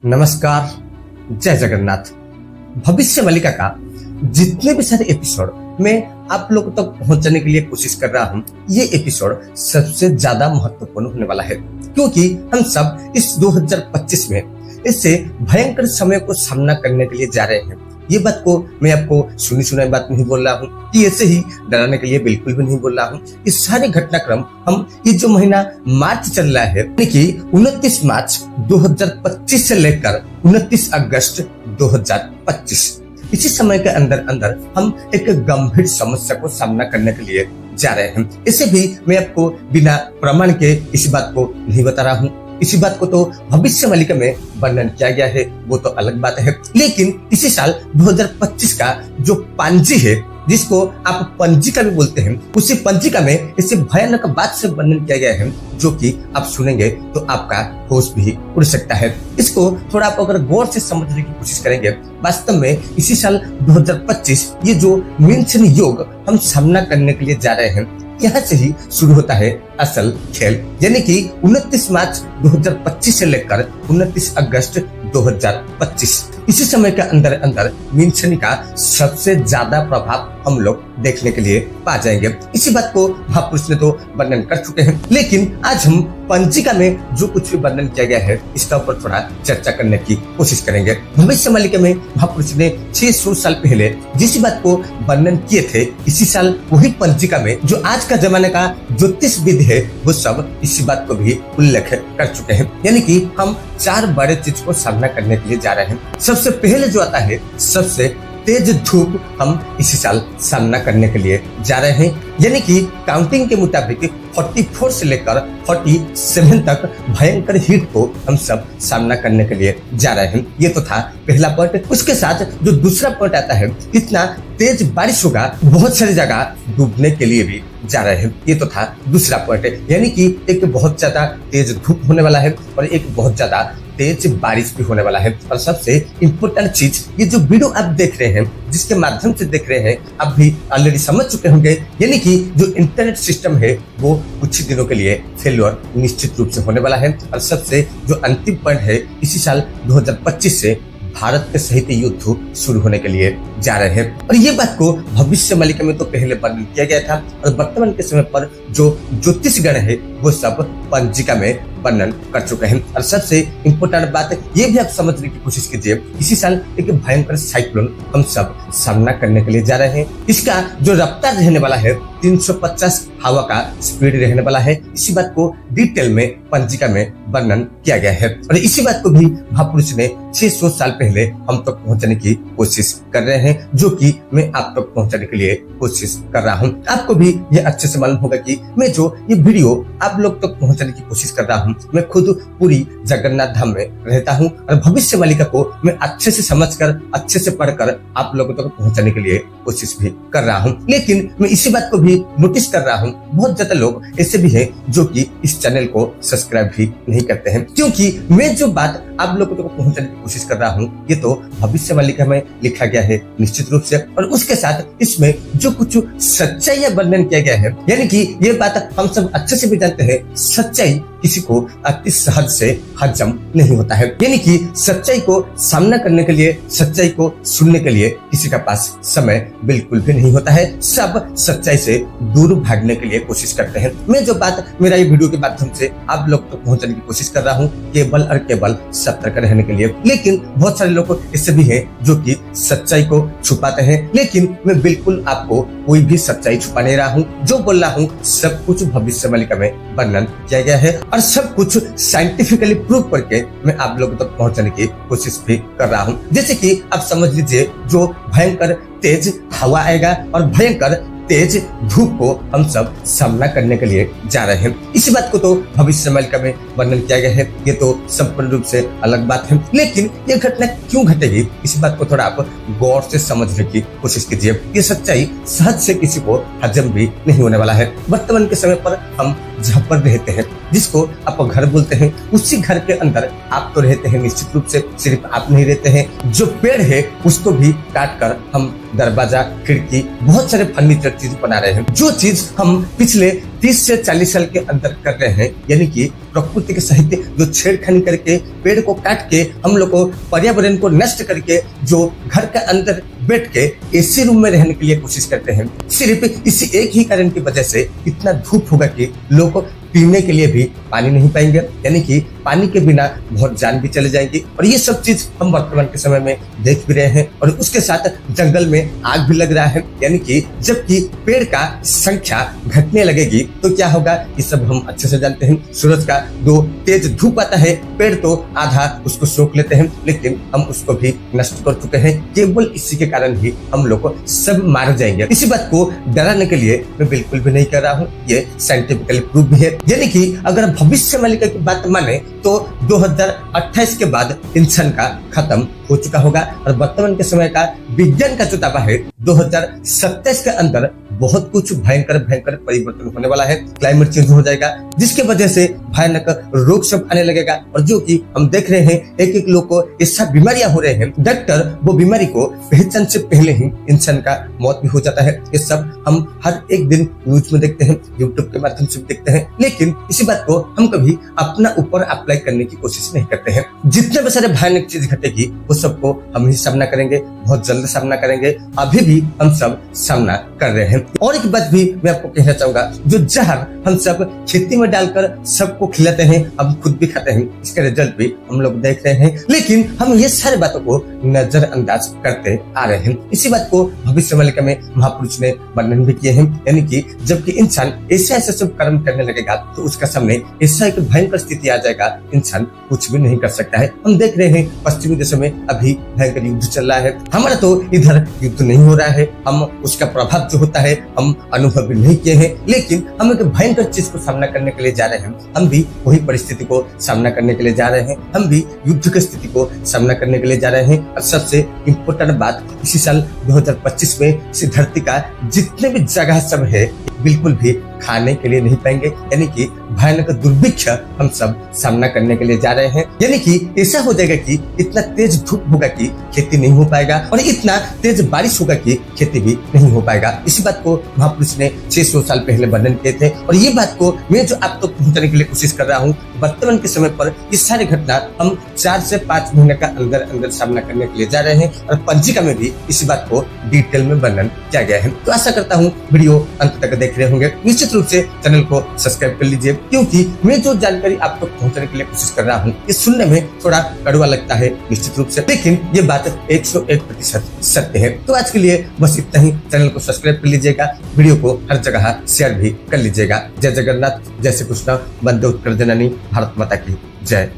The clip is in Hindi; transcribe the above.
नमस्कार, जय जगन्नाथ। भविष्य मालिका का जितने भी सारे एपिसोड मैं आप लोगों तक पहुंचाने के लिए कोशिश कर रहा हूं, ये एपिसोड सबसे ज्यादा महत्वपूर्ण होने वाला है, क्योंकि हम सब इस 2025 में इससे भयंकर समय को सामना करने के लिए जा रहे हैं। ये बात को मैं आपको सुनी सुनाई बात नहीं बोल रहा हूँ कि ऐसे ही डराने के लिए बिल्कुल भी नहीं बोल रहा हूँ। इस सारे घटनाक्रम हम ये जो महीना मार्च चल रहा है, यानी कि 29 मार्च 2025 से लेकर 29 अगस्त 2025, इसी समय के अंदर अंदर हम एक गंभीर समस्या को सामना करने के लिए जा रहे हैं। इसे भी मैं आपको बिना प्रमाण के इसी बात को नहीं बता रहा हूँ। इसी बात को तो भविष्य मालिका में वर्णन किया गया है, वो तो अलग बात है। लेकिन इसी साल 2025 का जो पंजी है, जिसको आप पंजिका भी बोलते हैं, उसी पंजिका में इसे भयानक बात से वर्णन किया गया है, जो कि आप सुनेंगे तो आपका होश भी उड़ सकता है। इसको थोड़ा आप अगर गौर से समझने की कोशिश करेंगे, वास्तव में इसी साल 2025 ये जो मीनसन योग हम सामना करने के लिए जा रहे हैं, यहाँ से ही शुरू होता है असल खेल। यानी कि 29 मार्च 2025 से लेकर 29 अगस्त 2025, इसी समय के अंदर अंदर मीनशनी का सबसे ज्यादा प्रभाव हम लोग देखने के लिए पा जाएंगे। इसी बात को महापुरुष ने तो वर्णन कर चुके हैं, लेकिन आज हम पंजिका में जो कुछ भी वर्णन किया गया है, इसका ऊपर थोड़ा चर्चा करने की कोशिश करेंगे। भविष्य मालिका में महापुरुष ने 600 साल पहले जिस बात को वर्णन किए थे, इसी साल वही पंजिका में जो आज का जमाने का ज्योतिष विधि है, वो सब इसी बात को भी उल्लेख कर चुके हैं। यानी कि हम 4 बड़े चीज को सामना करने के लिए जा रहे हैं। सबसे पहले जो आता है, सबसे तेज धूप हम इसी साल सामना करने के लिए जा रहे हैं। यानी कि काउंटिंग के मुताबिक 44 से लेकर 47 तक भयंकर हीट को हम सब सामना करने के लिए जा रहे हैं। ये तो था पहला पॉइंट। उसके साथ जो दूसरा पॉइंट आता है, इतना तेज बारिश होगा, बहुत सारी जगह डूबने के लिए भी जा रहे हैं। ये तो था दूसरा पॉइंट। यानी कि एक बहुत ज्यादा तेज धूप होने वाला है और एक बहुत ज्यादा तेज बारिश भी होने वाला है। और सबसे इम्पोर्टेंट चीज, ये जो वीडियो आप देख रहे हैं, जिसके माध्यम से देख रहे हैं, आप भी ऑलरेडी समझ चुके होंगे। यानी कि जो इंटरनेट सिस्टम है, वो कुछ दिनों के लिए फेल्योर निश्चित रूप से होने वाला है। और सबसे जो अंतिम पॉइंट है, इसी साल 2025 से भारत के सहित युद्ध शुरू होने के लिए जा रहे हैं। और ये बात को भविष्य मालिका में तो पहले वर्णन किया गया था, और वर्तमान के समय पर जो ज्योतिष गण है, वो सब पंजिका में वर्णन कर चुके हैं। और सबसे इम्पोर्टेंट बात ये भी आप समझने की कोशिश कीजिए, इसी साल एक भयंकर साइक्लोन हम सब सामना करने के लिए जा रहे हैं। इसका जो रफ्तार रहने वाला है, 350 हवा का स्पीड रहने वाला है। इसी बात को डिटेल में पंजिका में वर्णन किया गया है। और इसी बात को भी महापुरुष ने 600 साल पहले हम तक पहुंचाने की कोशिश कर रहे हैं, जो कि मैं आप तक पहुंचाने के लिए कोशिश कर रहा हूं। आपको भी ये अच्छे से मालूम होगा कि मैं जो ये वीडियो आप लोग तक पहुंचाने की कोशिश कर रहा हूं, मैं खुद पूरी जगन्नाथ धाम में रहता हूं, और भविष्य मालिका को मैं अच्छे से समझकर, अच्छे से पढ़कर आप लोगों तक पहुंचाने के लिए कोशिश भी कर रहा हूं। लेकिन मैं इसी बात को भी नोटिस कर रहा हूं, बहुत ज्यादा लोग ऐसे भी हैं जो कि इस चैनल को सब्सक्राइब भी नहीं करते हैं, क्योंकि मैं जो बात आप लोगों तक पहुंचाने की कोशिश कर रहा हूं, ये तो भविष्य मालिका में लिखा गया है निश्चित रूप से, और उसके साथ इसमें जो कुछ सच्चाई वर्णन किया गया है। यानी कि ये बात हम सब अच्छे से भी जानते हैं, सच्चाई किसी को अति सहज से हजम नहीं होता है। यानी कि सच्चाई को सामना करने के लिए, सच्चाई को सुनने के लिए किसी का पास समय बिल्कुल भी नहीं होता है। सब सच्चाई से दूर भागने के लिए कोशिश करते हैं। मैं जो बात मेरा ये वीडियो के माध्यम से आप लोग तक पहुंचाने की कोशिश कर रहा हूँ, केवल और केवल सतर्क रहने के लिए। लेकिन बहुत सारे लोग ऐसे भी हैं जो कि सच्चाई को छुपाते हैं, लेकिन मैं बिल्कुल आपको कोई भी सच्चाई छुपा नहीं रहा हूँ। जो बोल रहा हूँ सब कुछ भविष्य मालिका में वर्णन किया गया है, और सब कुछ साइंटिफिकली प्रूव करके मैं आप लोगों तक पहुंचाने की कोशिश भी कर रहा हूँ। जैसे कि आप समझ लीजिए, जो भयंकर तेज हवा आएगा और भयंकर तेज धूप को हम सब सामना करने के लिए जा रहे हैं। इसी बात को तो भविष्य मालिका में वर्णन किया गया है। ये तो संपूर्ण रूप से अलग बात है, लेकिन ये घटना क्यों घटेगी, इसी बात को थोड़ा आप गौर से समझने की कोशिश कीजिए। ये सच्चाई सहज से किसी को हजम भी नहीं होने वाला है। वर्तमान के समय पर हम जहाँ पर रहते हैं, जिसको आप घर बोलते हैं, उसी घर के अंदर आप तो रहते हैं निश्चित रूप से। सिर्फ आप नहीं रहते हैं, जो पेड़ है उसको भी काट कर हम दरवाजा, खिड़की, बहुत सारे फर्नीचर चीज बना रहे हैं। जो चीज हम पिछले 30 से 40 साल के अंदर कर रहे हैं, यानी कि प्रकृति के सहित जो छेड़खानी करके पेड़ को काट के हम लोग को पर्यावरण को नष्ट करके जो घर के अंदर बैठ के एसी रूम में रहने के लिए कोशिश करते हैं, सिर्फ इसी एक ही कारण की वजह से इतना धूप होगा कि लोग पीने के लिए भी पानी नहीं पाएंगे, यानी कि पानी के बिना बहुत जान भी चले जाएगी। और ये सब चीज हम वर्तमान के समय में देख भी रहे हैं। और उसके साथ जंगल में आग भी लग रहा है, यानी कि जबकि पेड़ का संख्या घटने लगेगी तो क्या होगा, ये सब हम अच्छे से जानते हैं। सूरज का जो तेज धूप आता है, पेड़ तो आधा उसको सोख लेते हैं, लेकिन हम उसको भी नष्ट कर चुके हैं। केवल इसी के कारण ही हम लोग को सब मार जाएंगे। इसी बात को डराने के लिए मैं बिल्कुल भी नहीं कर रहा हूँ, ये साइंटिफिकली प्रूफ भी है। यानी कि अगर भविष्य मालिका की बात माने तो 2028 के बाद इंसान का खत्म हो चुका होगा। और वर्तमान के समय का विज्ञान का जो दावा है 2027 के अंदर बहुत कुछ भयंकर परिवर्तन होने वाला है। क्लाइमेट चेंज हो जाएगा, जिसके वजह से भयानक रोग सब आने लगेगा। और जो कि हम देख रहे हैं, एक एक लोग को ऐसा बीमारियां हो रहे हैं, डॉक्टर वो बीमारी को पहचान से पहले ही इंसान का मौत भी हो जाता है। ये सब हम हर एक दिन न्यूज में देखते हैं, यूट्यूब के माध्यम से देखते हैं, लेकिन इसी बात को हम कभी अपना ऊपर अप्लाई करने की कोशिश नहीं करते हैं। जितने भी सारे भयानक चीज घटेगी वो सबको हम ही सामना करेंगे, बहुत जल्द सामना करेंगे। अभी भी हम सब सामना कर रहे हैं। और एक बात भी मैं आपको कहना चाहूंगा, जो जहर हम सब खेती में डालकर सबको खिलाते हैं, हम खुद भी खाते हैं, इसका रिजल्ट भी हम लोग देख रहे हैं, लेकिन हम ये सारे बातों को नजरअंदाज करते आ रहे हैं। इसी बात को भविष्य मालिका में महापुरुष ने वर्णन भी किए हैं, यानी कि जबकि इंसान ऐसे सब कर्म करने लगेगा तो उसका सामने ऐसा एक भयंकर स्थिति आ जाएगा, इंसान कुछ भी नहीं कर सकता है। हम देख रहे हैं पश्चिमी देशों में अभी भयंकर युद्ध चल रहा है। हमारा तो इधर युद्ध नहीं हो रहा है, हम उसका प्रभाव जो होता है हम अनुभव भी नहीं किए हैं, लेकिन हम एक भयंकर चीज को सामना करने के लिए जा रहे हैं। हम भी वही परिस्थिति को सामना करने के लिए जा रहे हैं, हम भी युद्ध की स्थिति को सामना करने के लिए जा रहे हैं। और सबसे इम्पोर्टेंट बात, इसी साल 2025 में इस धरती का जितने भी जगह सब है बिल्कुल भी खाने के लिए नहीं पाएंगे, यानी कि भयानक दुर्भिक्ष हम सब सामना करने के लिए जा रहे हैं। यानी कि ऐसा हो जाएगा कि इतना तेज धूप होगा कि खेती नहीं हो पाएगा, और इतना तेज बारिश होगा कि खेती भी नहीं हो पाएगा। इसी बात को महापुरुष ने 600 साल पहले वर्णन किए थे, और ये बात को मैं जो आप तक पहुंचाने के लिए कोशिश कर रहा हूँ। वर्तमान के समय पर ये सारी घटना हम 4 से 5 महीने का अंदर सामना करने के लिए जा रहे हैं, और पंजिका में भी इसी बात को डिटेल में वर्णन किया गया है। तो आशा करता हूँ वीडियो अंत तक देख रहे होंगे। निश्चित रूप से चैनल को सब्सक्राइब कर लीजिए, क्योंकि मैं जो जानकारी आप तक पहुंचाने के लिए कोशिश कर रहा हूँ ये सुनने में थोड़ा कड़वा लगता है निश्चित रूप से, लेकिन ये बात 101% सत्य है। तो आज के लिए बस इतना ही। चैनल को सब्सक्राइब कर लीजिएगा, वीडियो को हर जगह शेयर भी कर लीजिएगा। जय जगन्नाथ, जय श्री कृष्ण, वंदे उत्कल जननी, भारत माता की जय।